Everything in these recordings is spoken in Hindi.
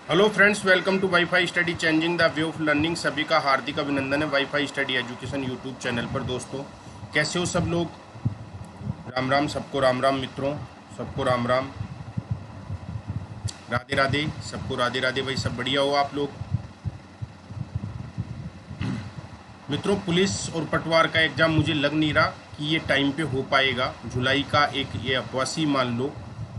Hello friends, welcome to WiFi study changing the way of learning. सभी का हार्दिक अभिनंदन है WiFi study education YouTube channel पर। दोस्तों, कैसे हो सब लोग? राम राम सबको, राम राम मित्रों, सबको राम राम, राधे राधे सबको, राधे राधे भाई। सब बढ़िया हो आप लोग? मित्रों, पुलिस और पटवार का एग्ज़ाम मुझे लग नहीं रहा कि ये टाइम पे हो पाएगा। जुलाई का एक ये अपवासी मान लो,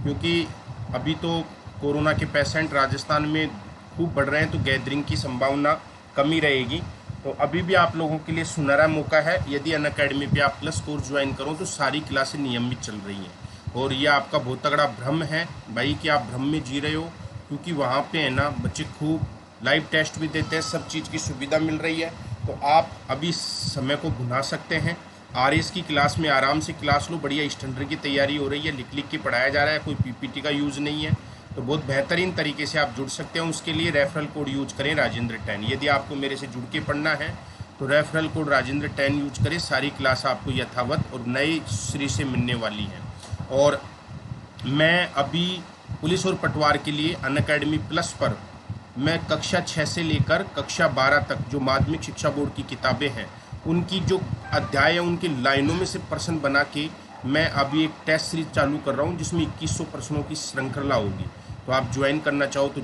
क्योंकि अभी तो कोरोना के पेशेंट राजस्थान में खूब बढ़ रहे हैं, तो गैदरिंग की संभावना कमी रहेगी। तो अभी भी आप लोगों के लिए सुनहरा मौका है। यदि अनअकैडमी पे आप प्लस कोर्स ज्वाइन करो तो सारी क्लासें नियमित चल रही हैं। और ये आपका बहुत तगड़ा भ्रम है भाई कि आप भ्रम में जी रहे हो, क्योंकि वहाँ पे है ना बच्चे खूब लाइव टेस्ट भी देते हैं, सब चीज़ की सुविधा मिल रही है। तो आप अभी समय को भुना सकते हैं। आरएस की क्लास में आराम से क्लास लो, बढ़िया स्टैंडर्ड की तैयारी हो रही है, लिख लिख के पढ़ाया जा रहा है, कोई पीपीटी का यूज़ नहीं है। तो बहुत बेहतरीन तरीके से आप जुड़ सकते हैं। उसके लिए रेफरल कोड यूज करें राजेंद्र 10। यदि आपको मेरे से जुड़ के पढ़ना है तो रेफरल कोड राजेंद्र 10 यूज करें। सारी क्लास आपको यथावत और नए सिरे से मिलने वाली है। और मैं अभी पुलिस और पटवार के लिए अनअकैडमी प्लस पर मैं कक्षा 6 से लेकर कक्षा 12 तक जो माध्यमिक शिक्षा बोर्ड की किताबें हैं, उनकी जो अध्याय है उनकी लाइनों में से प्रश्न बना के मैं अभी एक टेस्ट सीरीज चालू कर रहा हूँ, जिसमें 2100 प्रश्नों की श्रृंखला होगी। तो आप ज्वाइन करना चाहो तो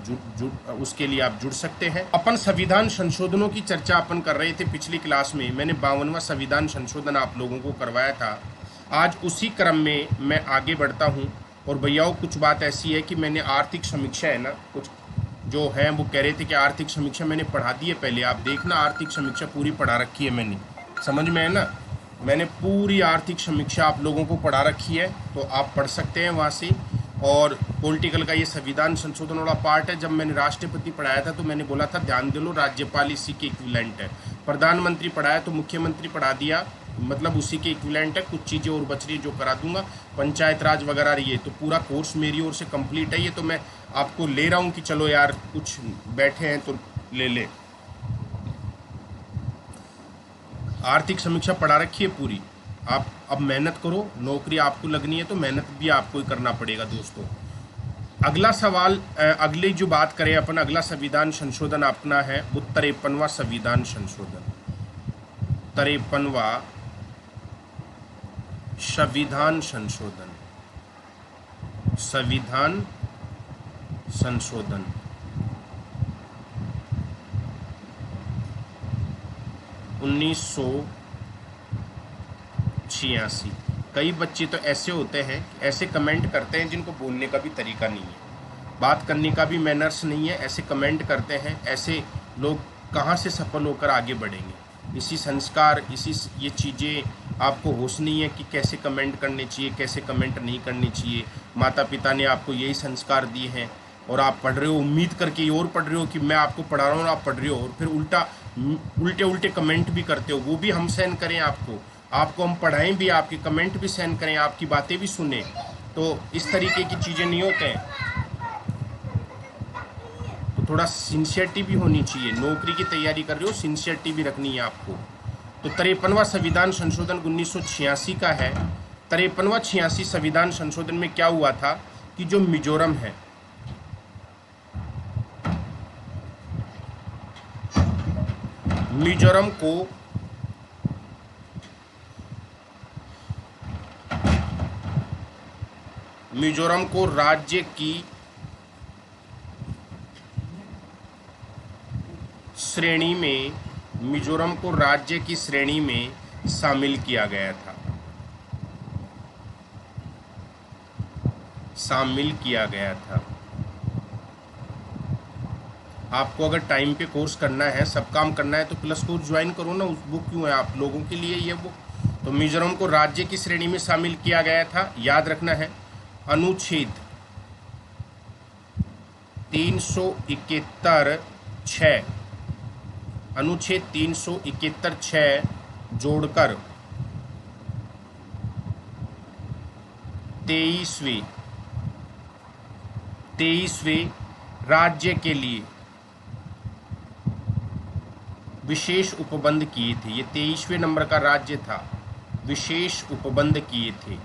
उसके लिए आप जुड़ सकते हैं। अपन संविधान संशोधनों की चर्चा अपन कर रहे थे पिछली क्लास में। मैंने 52वां संविधान संशोधन आप लोगों को करवाया था। आज उसी क्रम में मैं आगे बढ़ता हूँ। और भैयाओं, कुछ बात ऐसी है कि मैंने आर्थिक समीक्षा है ना, कुछ जो है वो कह रहे थे कि आर्थिक समीक्षा मैंने पढ़ा दी है पहले। आप देखना, आर्थिक समीक्षा पूरी पढ़ा रखी है मैंने, समझ में है ना। मैंने पूरी आर्थिक समीक्षा आप लोगों को पढ़ा रखी है, तो आप पढ़ सकते हैं वहाँ से। और पॉलिटिकल का ये संविधान संशोधन वाला पार्ट है। जब मैंने राष्ट्रपति पढ़ाया था तो मैंने बोला था ध्यान दे लो, राज्यपाल इसी के इक्विवेलेंट है। प्रधानमंत्री पढ़ाया तो मुख्यमंत्री पढ़ा दिया, मतलब उसी के इक्विवेलेंट है। कुछ चीज़ें और बच रही जो करा दूंगा, पंचायत राज वगैरह। ये तो पूरा कोर्स मेरी ओर से कंप्लीट है। ये तो मैं आपको ले रहा हूँ कि चलो यार कुछ बैठे हैं तो ले ले। आर्थिक समीक्षा पढ़ा रखी है पूरी। आप अब मेहनत करो, नौकरी आपको लगनी है तो मेहनत भी आपको ही करना पड़ेगा दोस्तों। अगला सवाल, अगली जो बात करें अपन, अगला संविधान संशोधन अपना है वो 53वां संविधान संशोधन। 53वां संविधान संशोधन, संविधान संशोधन 1986। कई बच्चे तो ऐसे होते हैं, ऐसे कमेंट करते हैं जिनको बोलने का भी तरीका नहीं है, बात करने का भी मैनर्स नहीं है, ऐसे कमेंट करते हैं। ऐसे लोग कहाँ से सफल होकर आगे बढ़ेंगे? इसी संस्कार, इसी ये चीज़ें आपको होश नहीं है कि कैसे कमेंट करने चाहिए, कैसे कमेंट नहीं करनी चाहिए। माता पिता ने आपको यही संस्कार दिए हैं और आप पढ़ रहे हो उम्मीद करके और पढ़ रहे हो कि मैं आपको पढ़ा रहा हूँ और आप पढ़ रहे हो, और फिर उल्टे उल्टे कमेंट भी करते हो। वो भी हम सहन करें आपको हम पढ़ाएं भी, आपके कमेंट भी सहन करें, आपकी बातें भी सुने। तो इस तरीके की चीज़ें नहीं होते हैं। तो थोड़ा सिंसियरिटी भी होनी चाहिए। नौकरी की तैयारी कर रहे हो, सिंसियरिटी भी रखनी है आपको। तो 53वां संविधान संशोधन 1986 का है। 53वां 86 संविधान संशोधन में क्या हुआ था कि जो मिजोरम है, मिजोरम को राज्य की श्रेणी में, मिजोरम को राज्य की श्रेणी में शामिल किया गया था, शामिल किया गया था। आपको अगर टाइम पे कोर्स करना है, सब काम करना है, तो प्लस कोर्स ज्वाइन करो ना। उस बुक क्यों है आप लोगों के लिए ये बुक। तो मिजोरम को राज्य की श्रेणी में शामिल किया गया था, याद रखना है। अनुच्छेद 371(6), अनुच्छेद 371(6) जोड़कर 23वें राज्य के लिए विशेष उपबंध किए थे। ये 23वें नंबर का राज्य था, विशेष उपबंध किए थे।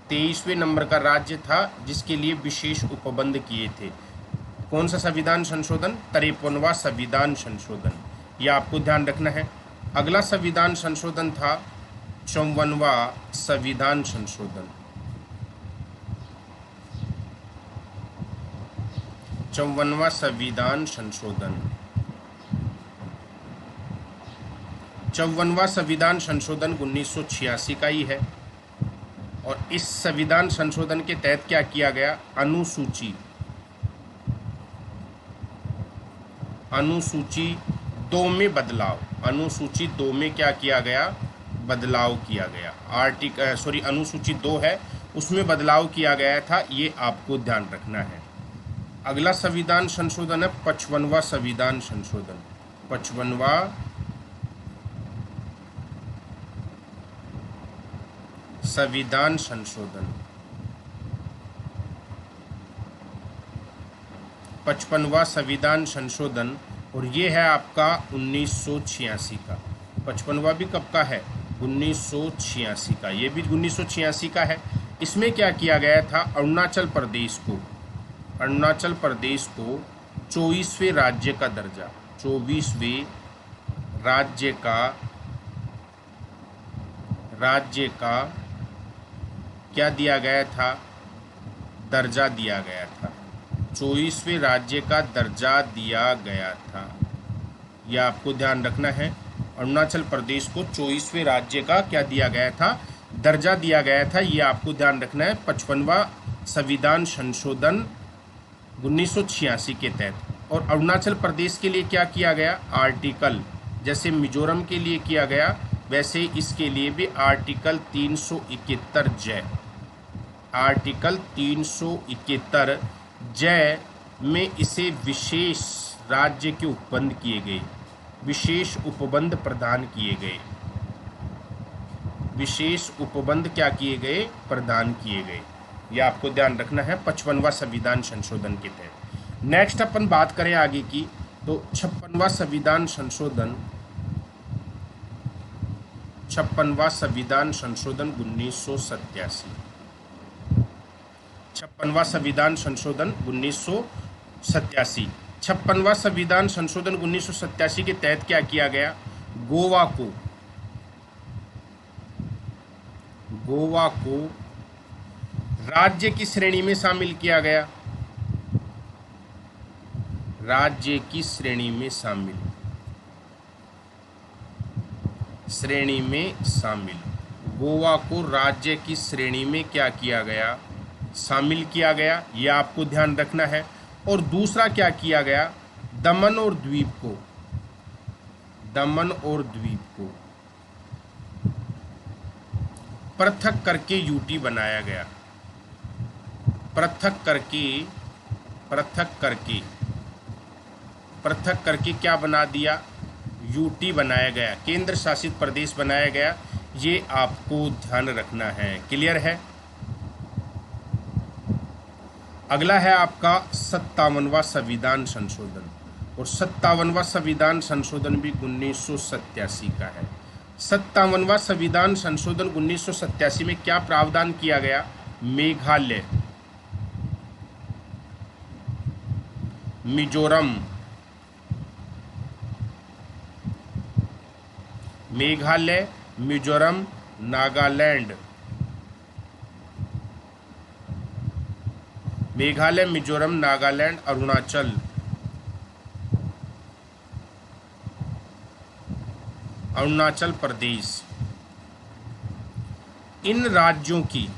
23वें नंबर का राज्य था जिसके लिए विशेष उपबंध किए थे। कौन सा संविधान संशोधन? 53वां संविधान संशोधन, यह आपको ध्यान रखना है। अगला संविधान संशोधन था 54वां संविधान संशोधन। 54वां संविधान संशोधन। 54वां संविधान संशोधन 1986 का ही है। और इस संविधान संशोधन के तहत क्या किया गया? अनुसूची 2 में बदलाव। अनुसूची 2 में क्या किया गया? बदलाव किया गया। अनुसूची 2 है, उसमें बदलाव किया गया था, ये आपको ध्यान रखना है। अगला संविधान संशोधन है 55वां संविधान संशोधन। 55वां संविधान संशोधन। 55वां संविधान संशोधन, और ये है आपका 1986 का। 55वां भी कब का है? 1986 का। ये भी 1986 का है। इसमें क्या किया गया था? अरुणाचल प्रदेश को 24वें राज्य का दर्जा, 24वें राज्य का क्या दिया गया था? दर्जा दिया गया था। 24वें राज्य का दर्जा दिया गया था, यह आपको ध्यान रखना है। अरुणाचल प्रदेश को 24वें राज्य का क्या दिया गया था? दर्जा दिया गया था, यह आपको ध्यान रखना है। 55वां संविधान संशोधन 1986 के तहत। और अरुणाचल प्रदेश के लिए क्या किया गया? आर्टिकल, जैसे मिजोरम के लिए किया गया वैसे इसके लिए भी आर्टिकल 371 जय, आर्टिकल 371 जय में इसे विशेष राज्य के उपबंध किए गए, विशेष उपबंध प्रदान किए गए, विशेष उपबंध क्या किए गए? प्रदान किए गए। यह आपको ध्यान रखना है 55वां संविधान संशोधन के तहत। नेक्स्ट अपन बात करें आगे की, तो 56वां संविधान संशोधन, 56वां संविधान संशोधन 1987। 56वां संविधान संशोधन 1987। 56वां संविधान संशोधन 1987 के तहत क्या किया गया? गोवा को राज्य की श्रेणी में शामिल किया गया। राज्य की श्रेणी में शामिल, गोवा को राज्य की श्रेणी में क्या किया गया? शामिल किया गया, यह आपको ध्यान रखना है। और दूसरा क्या किया गया? दमन और द्वीप को पृथक करके यूटी बनाया गया। पृथक करके क्या बना दिया? यूटी बनाया गया, केंद्र शासित प्रदेश बनाया गया। ये आपको ध्यान रखना है। क्लियर है? अगला है आपका 57वां संविधान संशोधन, और 57वां संविधान संशोधन भी 1987 का है। 57वां संविधान संशोधन 1987 में क्या प्रावधान किया गया? मेघालय, मिजोरम, नागालैंड, अरुणाचल प्रदेश, इन राज्यों की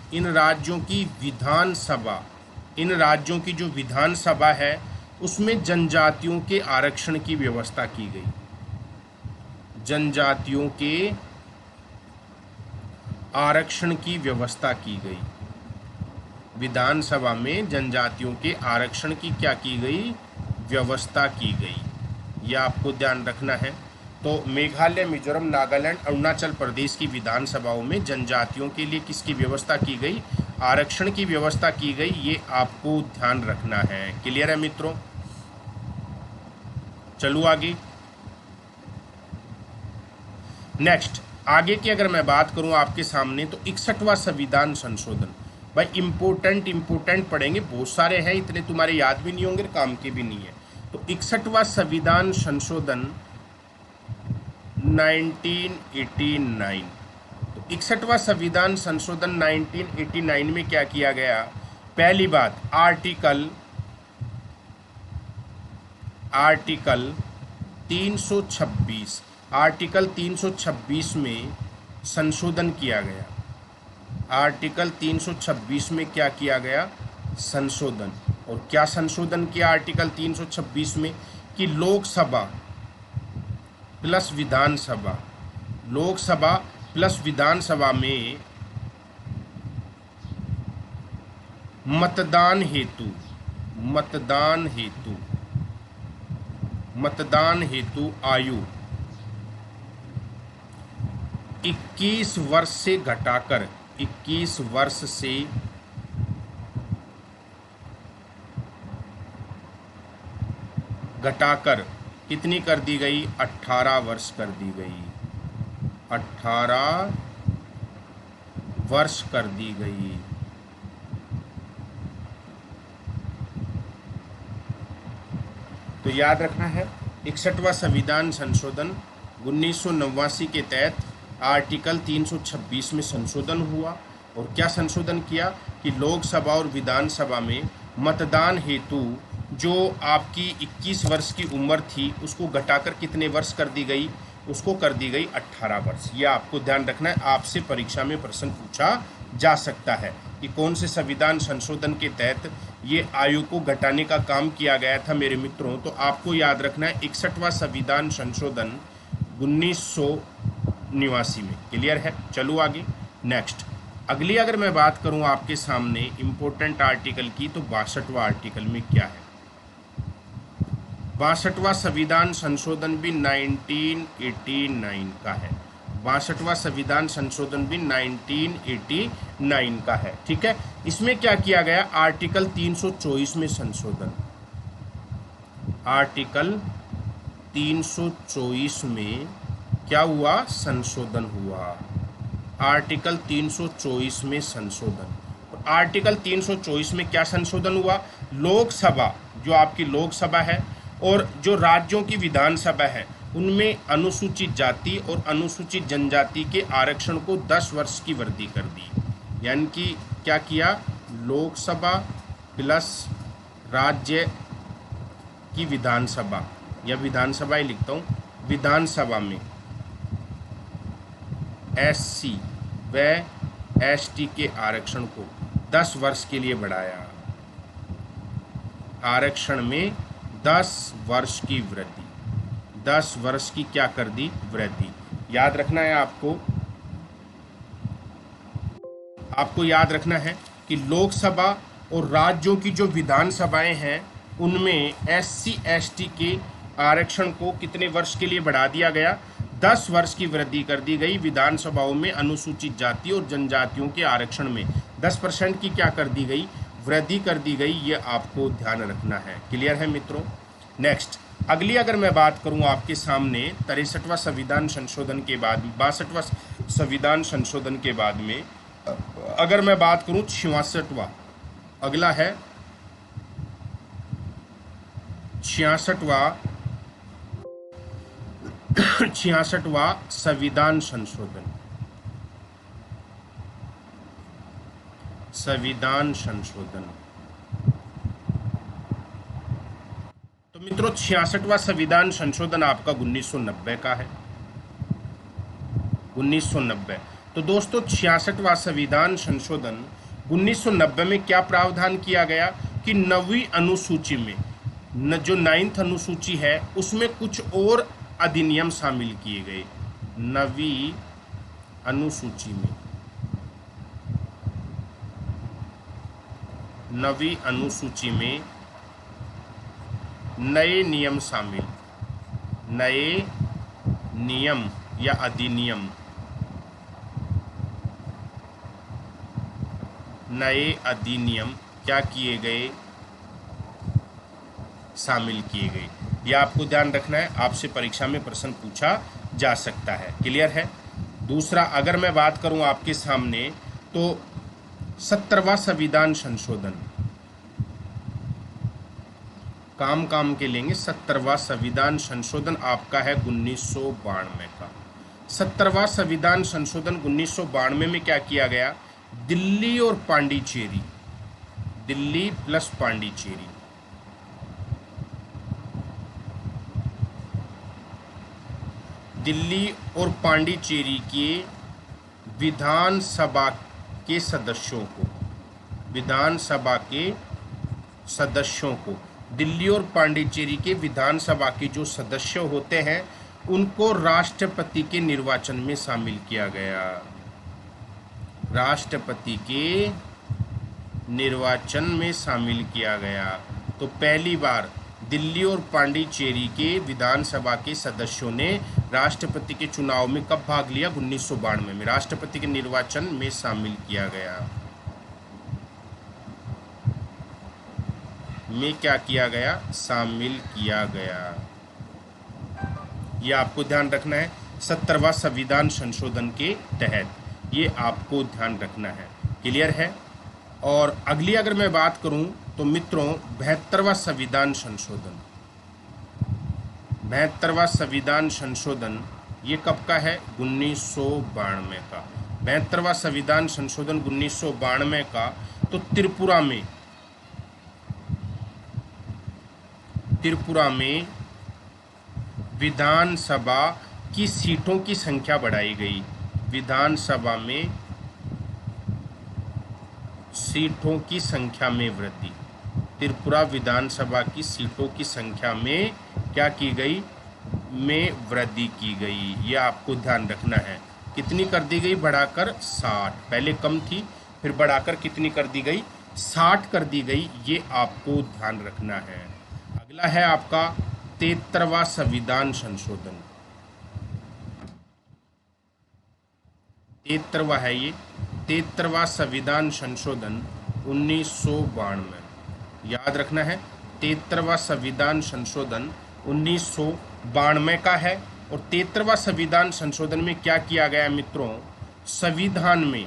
जो विधानसभा है उसमें जनजातियों के आरक्षण की व्यवस्था की गई। जनजातियों के आरक्षण की व्यवस्था की गई। विधानसभा में जनजातियों के आरक्षण की क्या की गई? व्यवस्था की गई। यह आपको ध्यान रखना है। तो मेघालय, मिजोरम, नागालैंड, अरुणाचल प्रदेश की विधानसभाओं में जनजातियों के लिए किसकी व्यवस्था की गई? आरक्षण की व्यवस्था की गई। ये आपको ध्यान रखना है। क्लियर है मित्रों? चलो आगे। नेक्स्ट, आगे की अगर मैं बात करूं आपके सामने, तो 61वां संविधान संशोधन। भाई इम्पोर्टेंट पढ़ेंगे, बहुत सारे हैं, इतने तुम्हारे याद भी नहीं होंगे, काम के भी नहीं है। तो 61वां संविधान संशोधन 1989। तो 61वां संविधान संशोधन 1989 में क्या किया गया? पहली बात, आर्टिकल 326 में संशोधन किया गया। आर्टिकल 326 में क्या किया गया? संशोधन। और क्या संशोधन किया आर्टिकल 326 में? कि लोकसभा प्लस विधानसभा, लोकसभा प्लस विधानसभा में मतदान हेतु आयु 21 वर्ष से घटाकर 21 वर्ष से घटाकर कितनी कर दी गई? 18 वर्ष कर दी गई। 18 वर्ष कर दी गई। तो याद रखना है, 61वां संविधान संशोधन 1989 के तहत आर्टिकल 326 में संशोधन हुआ। और क्या संशोधन किया? कि लोकसभा और विधानसभा में मतदान हेतु जो आपकी 21 वर्ष की उम्र थी उसको घटाकर कितने वर्ष कर दी गई? उसको कर दी गई 18 वर्ष। यह आपको ध्यान रखना है, आपसे परीक्षा में प्रश्न पूछा जा सकता है कि कौन से संविधान संशोधन के तहत ये आयु को घटाने का काम किया गया था मेरे मित्रों। तो आपको याद रखना है 61वां संविधान संशोधन 1989 में। क्लियर है? चलो आगे नेक्स्ट। अगली अगर मैं बात करूं आपके सामने इम्पोर्टेंट आर्टिकल की, तो 62वां आर्टिकल में क्या है? 62वां संविधान संशोधन भी 1989 का है। 62वां संविधान संशोधन भी 1989 का है। ठीक है, इसमें क्या किया गया? आर्टिकल 324 में संशोधन। आर्टिकल 324 में क्या हुआ? संशोधन हुआ। आर्टिकल 324 में संशोधन। और आर्टिकल 324 में क्या संशोधन हुआ? लोकसभा, जो आपकी लोकसभा है और जो राज्यों की विधानसभा है, उनमें अनुसूचित जाति और अनुसूचित जनजाति के आरक्षण को 10 वर्ष की वृद्धि कर दी। यानी कि क्या किया? लोकसभा प्लस राज्य की विधानसभा, या विधानसभा ही लिखता हूँ, विधानसभा में SC व ST के आरक्षण को 10 वर्ष के लिए बढ़ाया। आरक्षण में 10 वर्ष की वृद्धि, 10 वर्ष की क्या कर दी? वृद्धि। याद रखना है आपको याद रखना है कि लोकसभा और राज्यों की जो विधानसभाएं हैं उनमें SC ST के आरक्षण को कितने वर्ष के लिए बढ़ा दिया गया? 10 वर्ष की वृद्धि कर दी गई। विधानसभाओं में अनुसूचित जाति और जनजातियों के आरक्षण में 10% की क्या कर दी गई? वृद्धि कर दी गई। ये आपको ध्यान रखना है। क्लियर है मित्रों? नेक्स्ट, अगली अगर मैं बात करूं आपके सामने 63वां संविधान संशोधन के बाद, 62वां संविधान संशोधन के बाद में अगर मैं बात करूं 66वां, अगला है 66वां संविधान संशोधन। तो मित्रों 66वां संविधान संशोधन आपका 1990 का है। 1990। तो दोस्तों 66वां संविधान संशोधन 1990 में क्या प्रावधान किया गया कि 9वीं अनुसूची में जो 9th अनुसूची है उसमें कुछ और अधिनियम शामिल किए गए। 9वीं अनुसूची में नए नियम शामिल, नए नियम या अधिनियम, नए अधिनियम क्या किए गए? शामिल किए गए। यह आपको ध्यान रखना है, आपसे परीक्षा में प्रश्न पूछा जा सकता है। क्लियर है? दूसरा अगर मैं बात करूं आपके सामने तो 17वां संविधान संशोधन, काम काम के लेंगे। 17वां संविधान संशोधन आपका है 1992 का। 17वां संविधान संशोधन 1992 में क्या किया गया? दिल्ली और पांडिचेरी, दिल्ली प्लस पांडिचेरी, दिल्ली और पांडिचेरी के विधानसभा के सदस्यों को, विधानसभा के सदस्यों को, दिल्ली और पांडिचेरी के विधानसभा के जो सदस्य होते हैं उनको राष्ट्रपति के निर्वाचन में शामिल किया गया। राष्ट्रपति के निर्वाचन में शामिल किया गया। तो पहली बार दिल्ली और पांडिचेरी के विधानसभा के सदस्यों ने राष्ट्रपति के चुनाव में कब भाग लिया? 1992 में राष्ट्रपति के निर्वाचन में शामिल किया गया। में क्या किया गया? शामिल किया गया। ये आपको ध्यान रखना है 17वां संविधान संशोधन के तहत, ये आपको ध्यान रखना है। क्लियर है? और अगली अगर मैं बात करूं तो मित्रों 72वां संविधान संशोधन, 72वां संविधान संशोधन ये कब का है? 1992 का। 72वां संविधान संशोधन 1992 का। तो त्रिपुरा में विधानसभा की सीटों की संख्या बढ़ाई गई। विधानसभा में सीटों की संख्या में वृद्धि, त्रिपुरा विधानसभा की सीटों की संख्या में क्या की गई? में वृद्धि की गई। यह आपको ध्यान रखना है। कितनी कर दी गई? बढ़ाकर 60। पहले कम थी, फिर बढ़ाकर कितनी कर दी गई? 60 कर दी गई। ये आपको ध्यान रखना है। अगला है आपका 73वां संविधान संशोधन। 73वां है ये, 73वां संविधान संशोधन 1992। याद रखना है 73वां संविधान संशोधन 1992 का है। और 73वां संविधान संशोधन में क्या किया गया मित्रों? संविधान में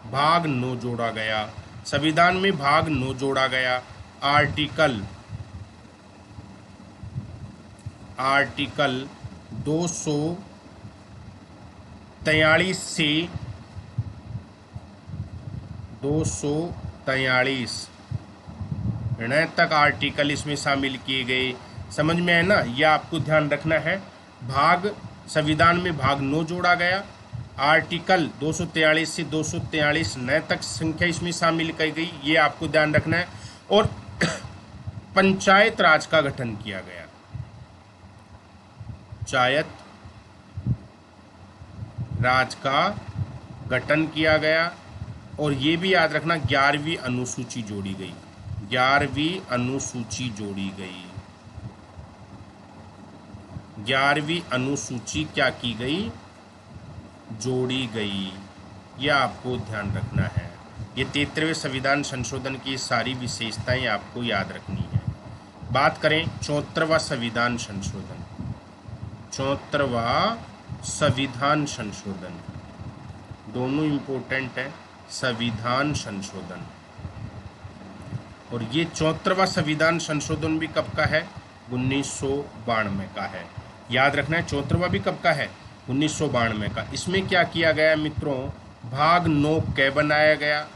भाग 9 जोड़ा गया। संविधान में भाग 9 जोड़ा गया। आर्टिकल 243 से 243 तक आर्टिकल इसमें शामिल किए गए। समझ में है ना? यह आपको ध्यान रखना है। संविधान में भाग 9 जोड़ा गया। आर्टिकल 243 से 243 नए तक संख्या इसमें शामिल की गई। ये आपको ध्यान रखना है। और पंचायत राज का गठन किया गया। पंचायत राज का गठन किया गया। और ये भी याद रखना 11वीं अनुसूची जोड़ी गई। 11वीं अनुसूची जोड़ी गई। 11वीं अनुसूची क्या की गई? जोड़ी गई। यह आपको ध्यान रखना है। ये 73वें संविधान संशोधन की सारी विशेषताएं आपको याद रखनी है। बात करें 74वां संविधान संशोधन। 74वां संविधान संशोधन दोनों इम्पोर्टेंट है। संविधान संशोधन और ये 74वां संविधान संशोधन भी कब का है? 1992 का है। याद रखना है 74वां भी कब का है? 1992 का। इसमें क्या किया गया मित्रों? भाग 9 कै बनाया गया।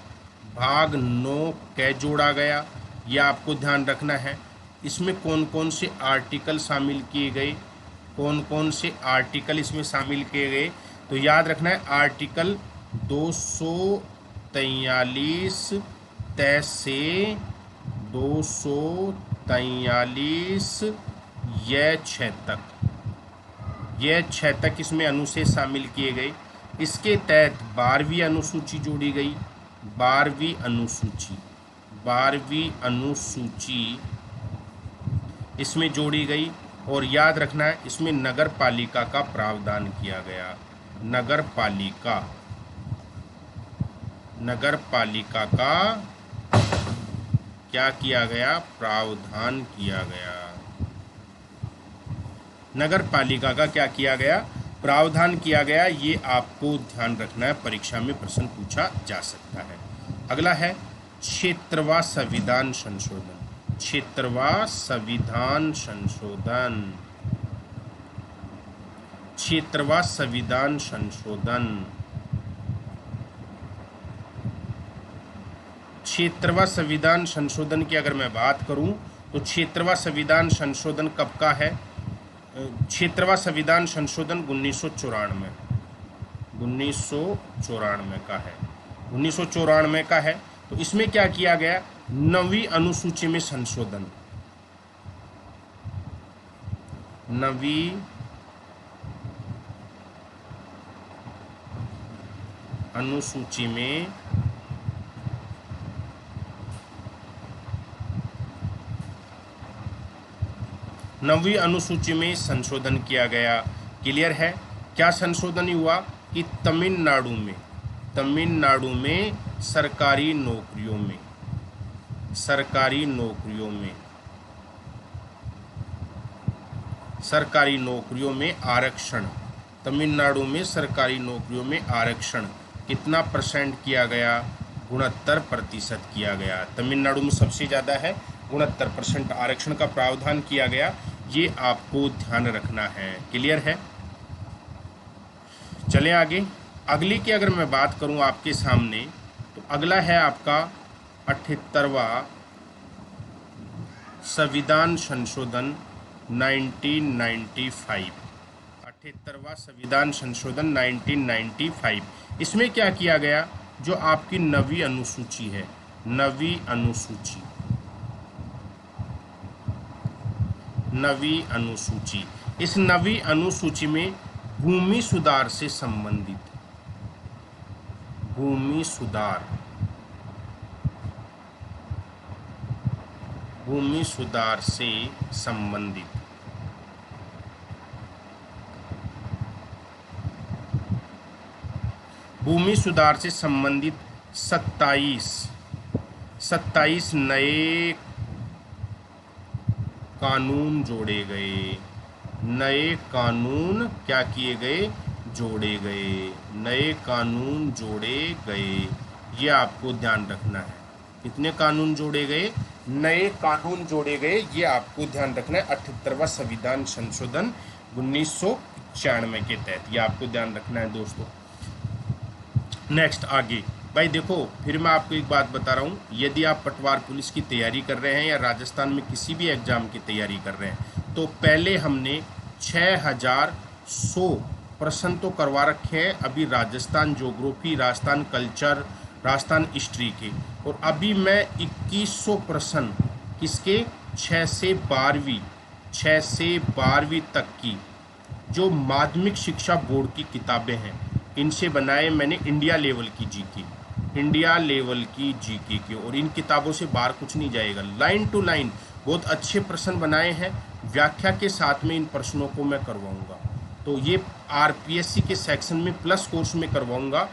भाग 9 कै जोड़ा गया। यह आपको ध्यान रखना है। इसमें कौन कौन से आर्टिकल शामिल किए गए? कौन कौन से आर्टिकल इसमें शामिल किए गए? तो याद रखना है आर्टिकल 243 तय से 243 यह 6 तक, यह 6 तक इसमें अनुच्छेद शामिल किए गए। इसके तहत 12वीं अनुसूची जोड़ी गई। 12वीं अनुसूची इसमें जोड़ी गई। और याद रखना है इसमें नगर पालिका का प्रावधान किया गया। नगर पालिका का क्या किया गया? प्रावधान किया गया। नगर पालिका का क्या किया गया? प्रावधान किया गया। ये आपको ध्यान रखना है, परीक्षा में प्रश्न पूछा जा सकता है। अगला है क्षेत्रवार संविधान संशोधन। क्षेत्रवार संविधान संशोधन। क्षेत्रवार संविधान संशोधन। क्षेत्रवार संविधान संशोधन की अगर मैं बात करूं तो क्षेत्रवार संविधान संशोधन कब का है? क्षेत्रवार संविधान संशोधन 1994 का है। 1994 का है। तो इसमें क्या किया गया? 9वीं अनुसूची में संशोधन। 9वीं अनुसूची में संशोधन किया गया। क्लियर है? क्या संशोधन हुआ कि तमिलनाडु में सरकारी नौकरियों में आरक्षण। तमिलनाडु में सरकारी नौकरियों में आरक्षण कितना % किया गया? 69% किया गया। तमिलनाडु में सबसे ज़्यादा है, 69% आरक्षण का प्रावधान किया गया। ये आपको ध्यान रखना है। क्लियर है? चलें आगे। अगली की अगर मैं बात करूं आपके सामने तो अगला है आपका 78वां संविधान संशोधन 1995। 78वां संविधान संशोधन 1995। इसमें क्या किया गया? जो आपकी 9वीं अनुसूची है, 9वीं अनुसूची, इस 9वीं अनुसूची में भूमि सुधार से संबंधित, भूमि सुधार से संबंधित 27 नए कानून जोड़े गए। नए कानून क्या किए गए? जोड़े गए। नए कानून जोड़े गए। ये आपको ध्यान रखना है। कितने कानून जोड़े गए? नए कानून जोड़े गए। ये आपको ध्यान रखना है। 78वां संविधान संशोधन 1995 के तहत ये आपको ध्यान रखना है दोस्तों। नेक्स्ट आगे भाई देखो, फिर मैं आपको एक बात बता रहा हूँ। यदि आप पटवार पुलिस की तैयारी कर रहे हैं या राजस्थान में किसी भी एग्जाम की तैयारी कर रहे हैं तो पहले हमने 6100 प्रश्न तो करवा रखे हैं अभी Rajasthan geography, Rajasthan culture, Rajasthan history के, और अभी मैं 2100 प्रश्न किसके? 6 से 12वीं तक की जो माध्यमिक शिक्षा बोर्ड की किताबें हैं इनसे बनाए मैंने इंडिया लेवल की जीके की, और इन किताबों से बाहर कुछ नहीं जाएगा। लाइन टू लाइन बहुत अच्छे प्रश्न बनाए हैं, व्याख्या के साथ में इन प्रश्नों को मैं करवाऊंगा। तो ये आरपीएससी के सेक्शन में प्लस कोर्स में करवाऊंगा।